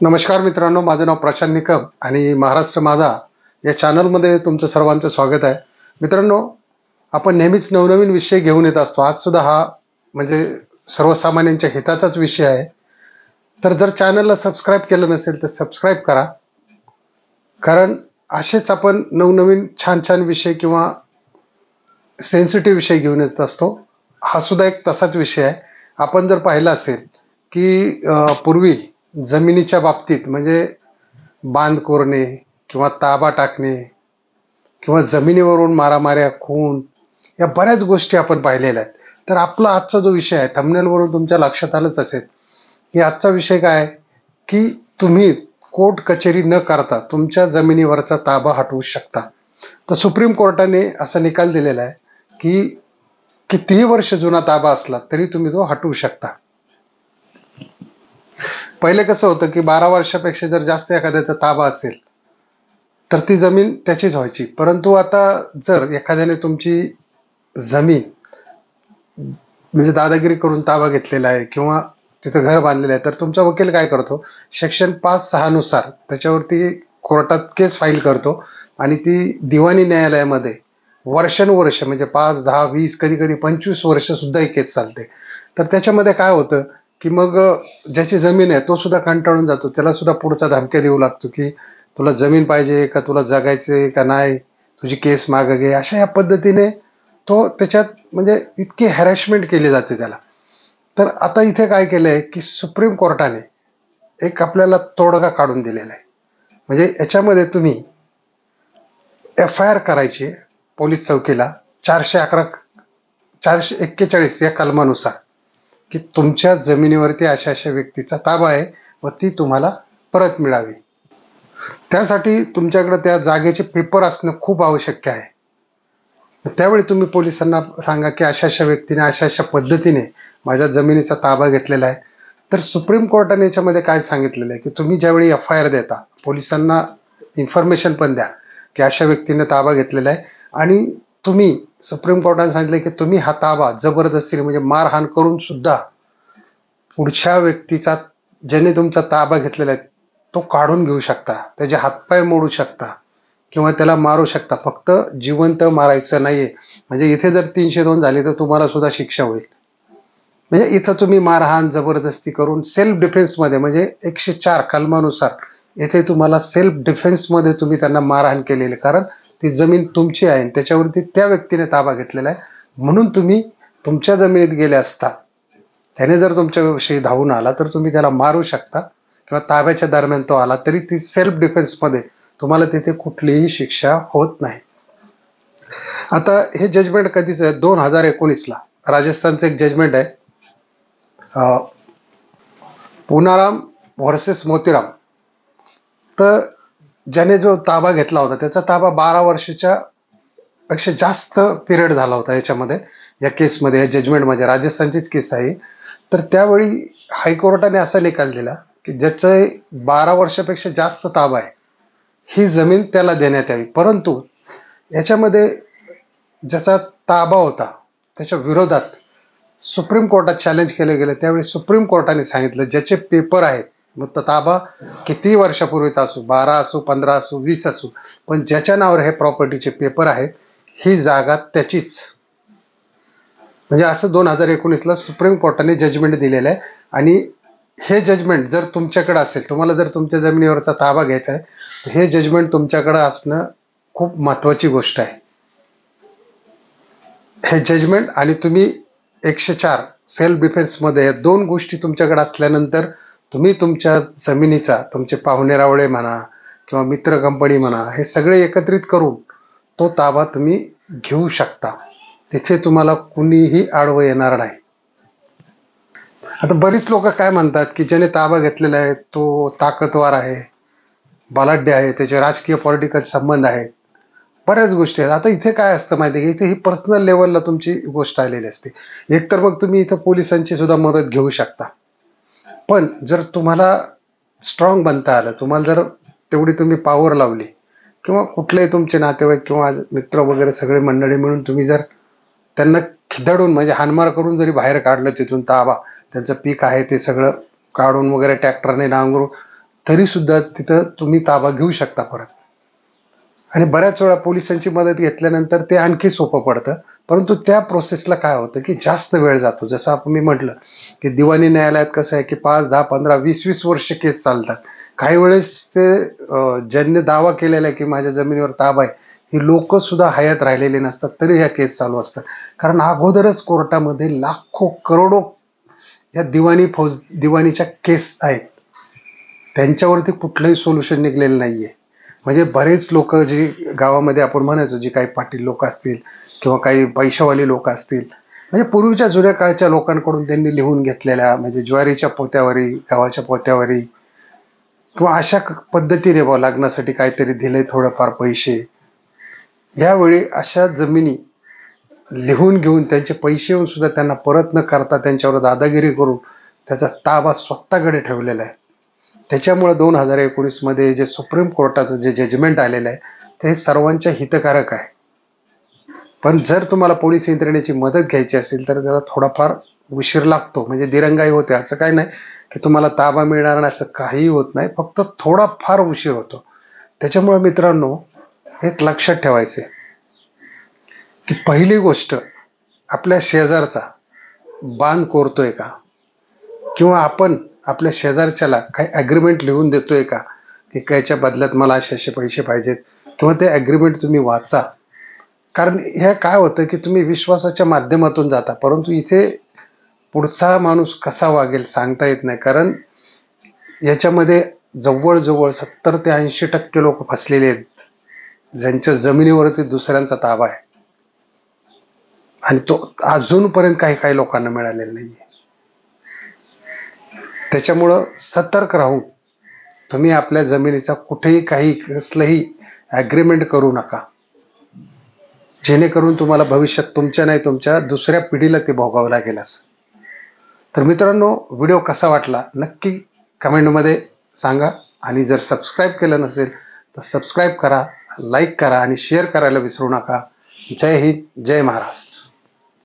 नमस्कार मित्रांनो, माझं नाव प्रशांत निकम आणि महाराष्ट्र माझा या चॅनलमध्ये तुमचं सर्वांचं स्वागत आहे. मित्रांनो, आपण नेहमीच नवनवीन विषय घेऊन येत असतो. आज सुद्धा हा म्हणजे सर्वसामान्यांच्या हिताचाच विषय आहे. तर जर चॅनलला सबस्क्राईब केलं नसेल तर सबस्क्राईब करा, कारण असेच आपण नवनवीन छान छान विषय किंवा सेन्सिटिव्ह विषय घेऊन येत असतो. हा सुद्धा एक तसाच विषय आहे. आपण जर पाहिलं असेल की पूर्वी जमिनीच्या बाबतीत म्हणजे बांध कोरणे किंवा ताबा टाकणे किंवा जमिनीवरून मारामाऱ्या, खून या बऱ्याच गोष्टी आपण पाहिलेल्या आहेत. तर आपला आजचा जो विषय आहे, थंबनेलवरून तुमच्या लक्षात आलंच असेल की आजचा विषय काय आहे, की तुम्ही कोर्ट कचेरी न करता तुमच्या जमिनीवरचा ताबा हटवू शकता. तर सुप्रीम कोर्टाने असा निकाल दिलेला आहे की कितीही वर्ष जुना ताबा असला तरी तुम्ही तो हटवू शकता. पहिले कसं होतं की 12 वर्षापेक्षा जर जास्त एखाद्याचा ताबा असेल तर ती जमीन त्याचीच व्हायची. परंतु आता जर एखाद्याने तुमची जमीन म्हणजे दादागिरी करून ताबा घेतलेला आहे किंवा तिथं घर बांधलेलं आहे, तर तुमचा वकील काय करतो, सेक्शन 5(6) नुसार त्याच्यावरती कोर्टात केस फाईल करतो आणि ती दिवाणी न्यायालयामध्ये वर्षानुवर्ष म्हणजे 5, 10, 20, कधी कधी 25 वर्ष सुद्धा ही केस चालते. तर त्याच्यामध्ये काय होतं की मग ज्याची जमीन आहे तो सुद्धा कंटाळून जातो. त्याला सुद्धा पुढचा धमक्या देऊ लागतो की तुला जमीन पाहिजे का, तुला जगायचंय का नाही, तुझी केस मागं घे. अशा या पद्धतीने तो त्याच्यात म्हणजे इतकी हॅरॅसमेंट केली जाते त्याला. तर आता इथे काय केलंय की सुप्रीम कोर्टाने एक आपल्याला तोडगा काढून दिलेला आहे. म्हणजे याच्यामध्ये तुम्ही FIR करायची पोलीस चौकीला 411 441 या कलमानुसार की तुमच्या जमिनीवरती अशा अशा व्यक्तीचा ताबा आहे व ती तुम्हाला परत मिळावी. त्यासाठी तुमच्याकडे त्या जागेचे पेपर असणं खूप आवश्यक आहे. त्यावेळी तुम्ही पोलिसांना सांगा की अशा अशा व्यक्तीने अशा अशा पद्धतीने माझ्या जमिनीचा ताबा घेतलेला आहे. तर सुप्रीम कोर्टाने याच्यामध्ये काय सांगितलेलं आहे की तुम्ही ज्यावेळी FIR देता, पोलिसांना इन्फॉर्मेशन पण द्या की अशा व्यक्तीने ताबा घेतलेला आहे आणि तुम्ही सुप्रीम कोर्टाने सांगितलं की तुम्ही हा ताबा जबरदस्तीने म्हणजे मारहाण करून सुद्धा पुढच्या व्यक्तीचा ज्याने तुमचा ताबा घेतलेला आहे तो काढून घेऊ शकता, त्याचे हातपाय मोडू शकता किंवा त्याला मारू शकता. फक्त जिवंत मारायचं नाहीये. म्हणजे इथे जर 302 झाली तर तुम्हाला सुद्धा शिक्षा होईल. म्हणजे इथं तुम्ही मारहाण जबरदस्ती करून सेल्फ डिफेन्समध्ये म्हणजे 104 कलमानुसार येथे तुम्हाला सेल्फ डिफेन्समध्ये तुम्ही त्यांना मारहाण केलेली, कारण ती जमीन तुमची आहे आणि त्याच्यावरती त्या व्यक्तीने ताबा घेतलेला आहे. म्हणून तुम्ही तुमच्या जमिनीत गेले असता त्याने जर तुमच्याविषयी धावून आला तर तुम्ही त्याला मारू शकता किंवा ताब्याच्या दरम्यान तो आला तरी ती सेल्फ डिफेन्समध्ये तुम्हाला तिथे कुठलीही शिक्षा होत नाही. आता हे जजमेंट कधीच आहे, 2019ला राजस्थानचं एक जजमेंट आहे, पुनाराम व्हर्सेस मोतीराम. तर ज्याने जो ताबा घेतला होता त्याचा ताबा 12 वर्षाच्या पेक्षा जास्त पिरियड झाला होता याच्यामध्ये, या केसमध्ये, या जजमेंटमध्ये. राजस्थानचीच केस आहे. तर त्यावेळी हायकोर्टाने असा निकाल दिला की ज्याचं 12 वर्षापेक्षा जास्त ताबा आहे ही जमीन त्याला देण्यात यावी. परंतु याच्यामध्ये ज्याचा ताबा होता त्याच्या विरोधात सुप्रीम कोर्टात चॅलेंज केलं गेलं. त्यावेळी सुप्रीम कोर्टाने सांगितलं ज्याचे पेपर आहेत, मग ताबा किती वर्षापूर्वीचा असो, 12 असो, 15 असो, 20 असो, पण ज्याच्या नावावर हे प्रॉपर्टीचे पेपर आहेत ही जागा त्याचीच. म्हणजे असं 2019ला सुप्रीम कोर्टाने जजमेंट दिलेलं आहे. आणि हे जजमेंट जर तुमच्याकडे असेल, तुम्हाला जर तुमच्या जमिनीवरचा ताबा घ्यायचा आहे तर हे जजमेंट तुमच्याकडे असणं खूप महत्त्वाची गोष्ट आहे. हे जजमेंट आणि तुम्ही 104 सेल्फ डिफेन्समध्ये या दोन गोष्टी तुमच्याकडे असल्यानंतर तुम्ही तुमच्या जमिनीचा, तुमचे पाहुणे रावळे म्हणा किंवा मित्र कंपनी म्हणा, हे सगळे एकत्रित करून तो ताबा तुम्ही घेऊ शकता. तिथे तुम्हाला कुणीही आडवं येणार नाही. आता बरीच लोक काय म्हणतात की ज्याने ताबा घेतलेला आहे तो ताकदवार आहे, बलाढ्य आहे, त्याचे राजकीय पॉलिटिकल संबंध आहेत, बऱ्याच गोष्टी आहेत. आता इथे काय असतं माहिती आहे की इथे ही पर्सनल लेवलला तुमची गोष्ट आलेली असते. एकतर मग तुम्ही इथं पोलिसांची सुद्धा मदत घेऊ शकता. पण जर तुम्हाला स्ट्रॉंग बनता आलं, तुम्हाला जर तेवढी तुम्ही पॉवर लावली किंवा कुठलेही तुमचे नातेवाईक किंवा मित्र वगैरे सगळे मंडळी मिळून तुम्ही जर त्यांना खिदडून म्हणजे हाणमार करून जरी बाहेर काढलं तिथून ताबा, त्यांचं पीक आहे ते सगळं काढून वगैरे ट्रॅक्टरने नांगरून, तरी सुद्धा तिथं तुम्ही ताबा घेऊ शकता परत. आणि बऱ्याच वेळा पोलिसांची मदत घेतल्यानंतर ते आणखी सोपं पडतं. परंतु त्या प्रोसेसला काय होतं की जास्त वेळ जातो. जसं आपण मी म्हटलं की दिवाणी न्यायालयात कसं आहे की 5, 10, 15, 20 वर्ष केस चालतात. काही वेळेस ते ज्यांनी दावा केलेला आहे की माझ्या जमिनीवर ताबा आहे, ही लोक सुद्धा हयात राहिलेली नसतात, तरी ह्या केस चालू असतात. कारण अगोदरच कोर्टामध्ये लाखो करोडो या दिवाणीच्या केस आहेत. त्यांच्यावरती कुठलंही सोल्युशन निघलेलं नाहीये. म्हणजे बरेच लोक जी गावामध्ये आपण म्हणायचो, जी काही पाटील लोक असतील किंवा काही पैशावाली लोक असतील, म्हणजे पूर्वीच्या जुन्या काळच्या लोकांकडून त्यांनी लिहून घेतलेल्या म्हणजे ज्वारीच्या पोत्यावरी, गव्हाच्या पोत्यावरी किंवा अशा पद्धतीने लग्नासाठी काहीतरी दिले थोडंफार पैसे, यावेळी अशा जमिनी लिहून घेऊन त्यांचे पैसे येऊन सुद्धा त्यांना परत न करता त्यांच्यावर दादागिरी करून त्याचा ताबा स्वतःकडे ठेवलेला आहे. त्याच्यामुळे 2019 मध्ये जे सुप्रीम कोर्टाचं जे जजमेंट आलेलं आहे ते सर्वांच्या हितकारक आहे. पण जर तुम्हाला पोलीस यंत्रणेची मदत घ्यायची असेल तर त्याला थोडाफार उशीर लागतो. म्हणजे दिरंगाई होते, असं काही नाही की तुम्हाला ताबा मिळणार नाही, असं काहीही होत नाही, फक्त थोडाफार उशीर होतो. त्याच्यामुळे मित्रांनो, एक लक्षात ठेवायचे की पहिली गोष्ट, आपल्या शेजारचा बांध कोरतोय का, किंवा आपण आपल्या शेजारच्याला काही ॲग्रीमेंट लिहून देतोय का की कायच्या बदल्यात मला असे पैसे पाहिजेत, किंवा ते ॲग्रीमेंट तुम्ही वाचा. कारण हे काय होतं की तुम्ही विश्वासाच्या माध्यमातून जाता, परंतु इथे पुढचा माणूस कसा वागेल सांगता येत नाही. कारण याच्यामध्ये जवळजवळ 70 ते 80% लोक फसलेले आहेत, ज्यांच्या जमिनीवरती दुसऱ्यांचा ताबा आहे आणि तो अजूनपर्यंत काही लोकांना मिळालेला नाहीये. त्याच्यामुळं सतर्क राहून तुम्ही आपल्या जमिनीचा कुठेही कसलंही ॲग्रीमेंट करू नका, जेणेकरून तुम्हाला भविष्यात तुमच्या नाही तुमच्या दुसऱ्या पिढीला ते भोगावं लागेल असं. तर मित्रांनो, व्हिडिओ कसा वाटला नक्की कमेंटमध्ये सांगा. आणि जर सबस्क्राईब केलं नसेल तर सबस्क्राईब करा, लाईक करा आणि शेअर करायला विसरू नका. जय हिंद, जय महाराष्ट्र.